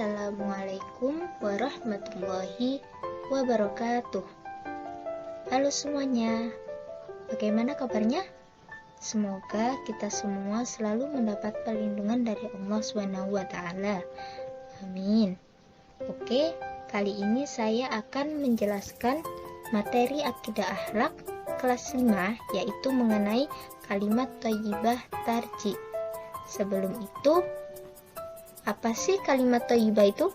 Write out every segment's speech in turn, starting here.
Assalamualaikum warahmatullahi wabarakatuh. Halo semuanya, bagaimana kabarnya? Semoga kita semua selalu mendapat perlindungan dari Allah SWT. Amin. Oke, kali ini saya akan menjelaskan materi akidah akhlak kelas 5, yaitu mengenai kalimat thayyibah tarji. Sebelum itu, apa sih kalimat thayyibah itu?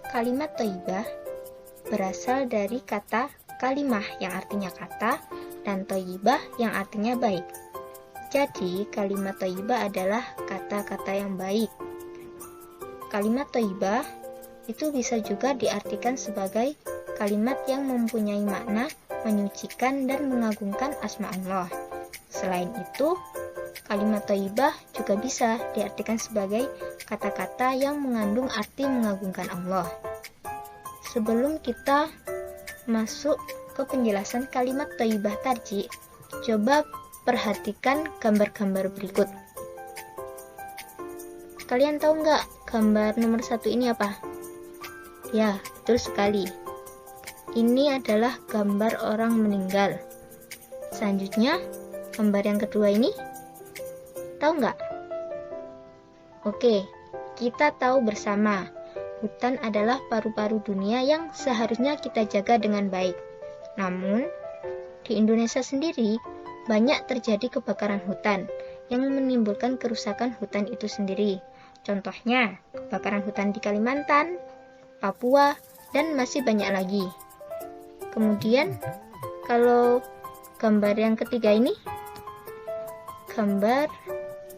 Kalimat thayyibah berasal dari kata kalimah yang artinya kata dan thayyibah yang artinya baik. Jadi, kalimat thayyibah adalah kata-kata yang baik. Kalimat thayyibah itu bisa juga diartikan sebagai kalimat yang mempunyai makna menyucikan dan mengagungkan asma Allah. Selain itu, kalimat thayyibah juga bisa diartikan sebagai kata-kata yang mengandung arti mengagungkan Allah. Sebelum kita masuk ke penjelasan kalimat thayyibah tarji, coba perhatikan gambar-gambar berikut. Kalian tahu nggak gambar nomor 1 ini apa? Ya, betul sekali. Ini adalah gambar orang meninggal. Selanjutnya, gambar yang kedua ini, tahu nggak? Oke, kita tahu bersama, hutan adalah paru-paru dunia yang seharusnya kita jaga dengan baik. Namun, di Indonesia sendiri, banyak terjadi kebakaran hutan yang menimbulkan kerusakan hutan itu sendiri. Contohnya, kebakaran hutan di Kalimantan, Papua, dan masih banyak lagi. Kemudian, kalau gambar yang ketiga ini, gambar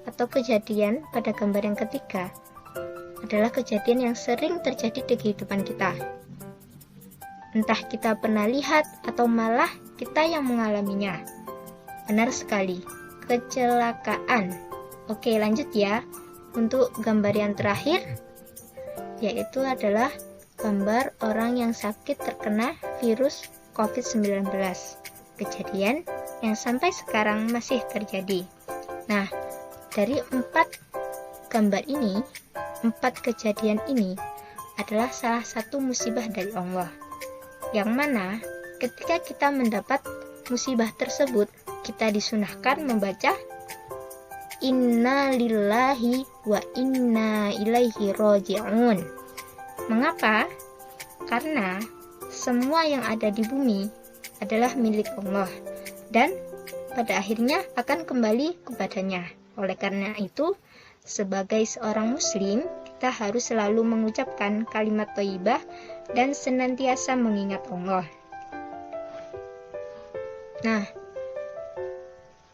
atau kejadian pada gambar yang ketiga adalah kejadian yang sering terjadi di kehidupan kita. Entah kita pernah lihat atau malah kita yang mengalaminya. Benar sekali, kecelakaan. Oke, lanjut ya. Untuk gambar yang terakhir, yaitu adalah gambar orang yang sakit terkena virus COVID-19. Kejadian yang sampai sekarang masih terjadi. Nah, dari 4 gambar ini, 4 kejadian ini adalah salah satu musibah dari Allah. Yang mana ketika kita mendapat musibah tersebut, kita disunahkan membaca Inna lillahi wa inna ilaihi roji'un. Mengapa? Karena semua yang ada di bumi adalah milik Allah dan pada akhirnya akan kembali kepadanya. Oleh karena itu, sebagai seorang muslim, kita harus selalu mengucapkan kalimat thayyibah dan senantiasa mengingat Allah. Nah,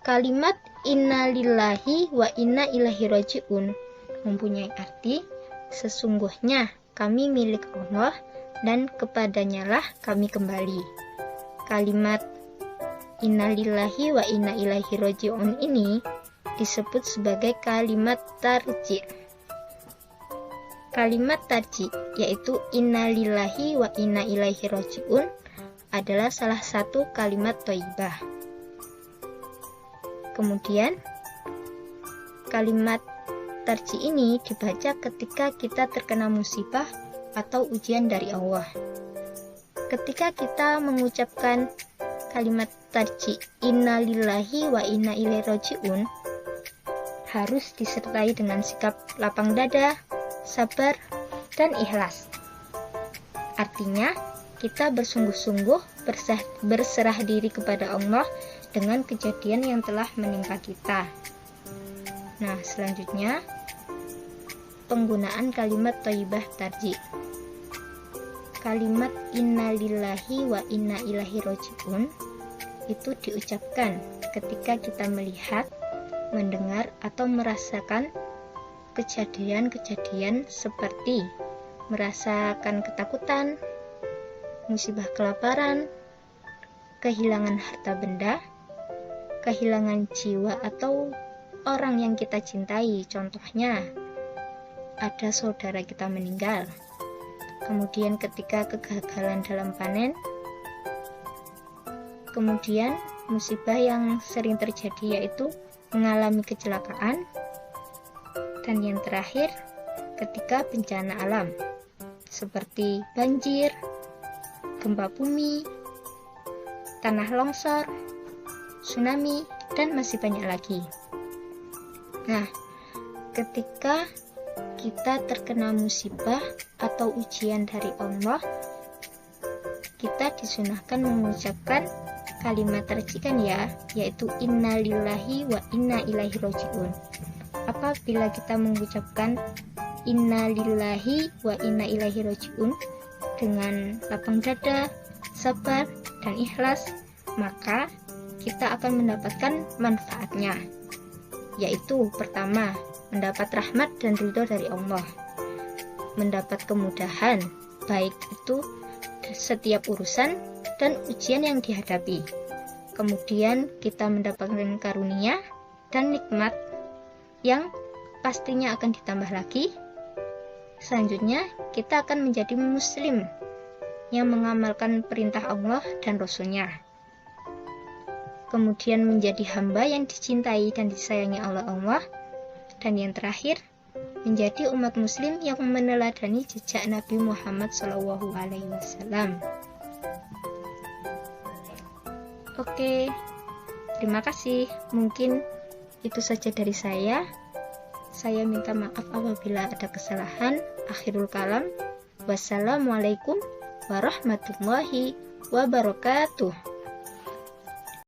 kalimat inna lillahi wa inna ilaihi raji'un mempunyai arti sesungguhnya kami milik Allah dan kepadanyalah kami kembali. Kalimat inna lillahi wa inna ilaihi raji'un ini disebut sebagai kalimat tarji. Kalimat tarji, yaitu inna lillahi wa inna ilaihi raji'un, adalah salah satu kalimat thayyibah. Kemudian, kalimat tarji ini dibaca ketika kita terkena musibah atau ujian dari Allah. Ketika kita mengucapkan kalimat tarji inna lillahi wa inna ilaihi raji'un, harus disertai dengan sikap lapang dada, sabar, dan ikhlas. Artinya, kita bersungguh-sungguh berserah diri kepada Allah dengan kejadian yang telah menimpa kita. Nah, selanjutnya, penggunaan kalimat thayyibah tarji. Kalimat inna lillahi wa inna ilaihi raji'un itu diucapkan ketika kita melihat, mendengar atau merasakan kejadian-kejadian seperti merasakan ketakutan, musibah kelaparan, kehilangan harta benda, kehilangan jiwa atau orang yang kita cintai. Contohnya, ada saudara kita meninggal. Kemudian ketika kegagalan dalam panen, kemudian musibah yang sering terjadi yaitu mengalami kecelakaan, dan yang terakhir ketika bencana alam seperti banjir, gempa bumi, tanah longsor, tsunami, dan masih banyak lagi. Nah, ketika kita terkena musibah atau ujian dari Allah, kita disunahkan mengucapkan kalimat racikan ya, yaitu innalillahi wa inna ilaihi roji'un. Apabila kita mengucapkan innalillahi wa inna ilaihi roji'un dengan lapang dada, sabar, dan ikhlas, maka kita akan mendapatkan manfaatnya, yaitu pertama, mendapat rahmat dan ridho dari Allah, mendapat kemudahan, baik itu setiap urusan dan ujian yang dihadapi. Kemudian kita mendapatkan karunia dan nikmat yang pastinya akan ditambah lagi. Selanjutnya, kita akan menjadi muslim yang mengamalkan perintah Allah dan Rasul-Nya. Kemudian menjadi hamba yang dicintai dan disayangi oleh Allah. Dan yang terakhir, menjadi umat muslim yang meneladani jejak Nabi Muhammad SAW. Oke, terima kasih. Mungkin itu saja dari saya. Saya minta maaf apabila ada kesalahan. Akhirul kalam. Wassalamualaikum warahmatullahi wabarakatuh.